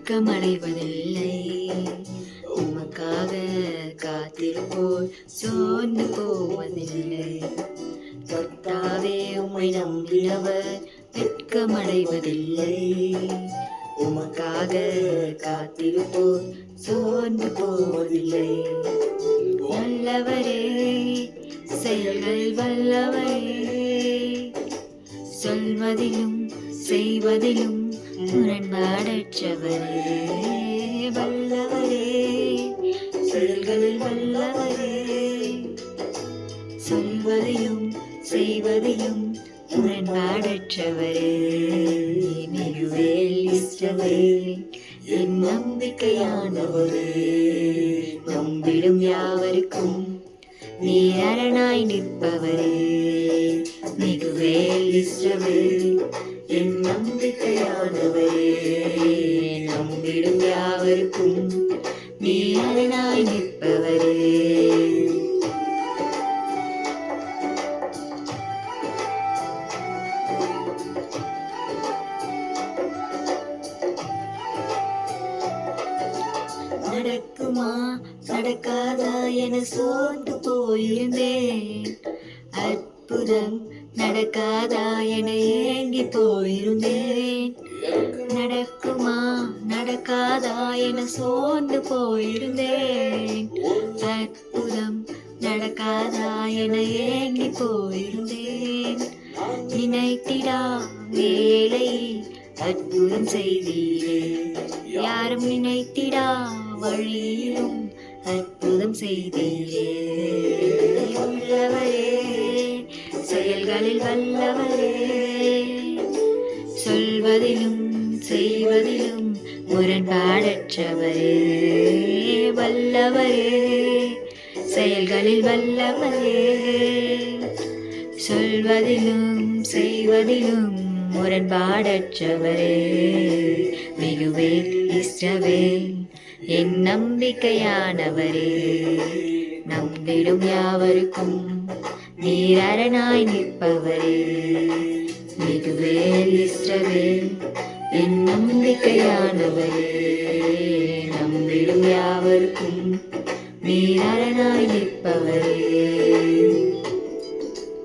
வெட்கமடைவதில்லை. உமக்காக காத்திருப்போர் சோர்ந்து போவதில்லை. கர்த்தாவே உம்மை நம்பினவர் வெட்கமடைவதில்லை. உமக்காக காத்திருப்போர் சோர்ந்து போவதில்லை. நல்லவரே, செயல்கள் வல்லவரே, சொல்வதிலும் செய்வதிலும் முரண்பாடற்றவரே. வல்லவரே, செயல்களில் வல்லவரே, சொல்வதிலும் செய்வதிலும் முரண்பாடற்றவரே. மிகுவேல் இஸ்ரவேல் என் நம்பிக்கையானவரே. நம்பிடும் யாவருக்கும் நீர் அரணாய் நிற்பவரே. மிகுவேல் இஸ்ரவேல் என் நம்பிக்கையானவரே. நம்பிடும் யாவருக்கும் நீர் அரணாய் நிற்பவரே. நடக்குமா நடக்காதா என சோர்ந்து போயிருந்தேன். அற்புதம் நடக்காதா என ஏங்கி போயிருந்தேன். நடக்குமா நடக்காதா என சோர்ந்து போயிருந்தேன். அற்புதம் நடக்காதா என ஏங்கி போயிருந்தேன். நினைத்திடா வேளையில் அற்புதம் செய்தீரே. யாரும் நினைத்திடா வழியிலும் அற்புதம் செய்தீரே. உள்ளவரே, செயல்களில் வல்லவரே, சொல்வதிலும் செய்வதிலும் முரண்பாடற்றவரே. வல்லவரே, செயல்களில் வல்லவரே, சொல்வதிலும் செய்வதிலும் முரண்பாடற்றவரே. மிகுவேல் இஸ்ரவேல் என் நம்பிக்கையானவரே. நம்பிடும் யாவருக்கும் நீர் அரணாய் நிற்பவரே. மிகுவேல் இஸ்ரவேல் என் நம்பிக்கையானவரே. நம்பிடும் யாவருக்கும் நீர் அரணாய் நிற்பவரே.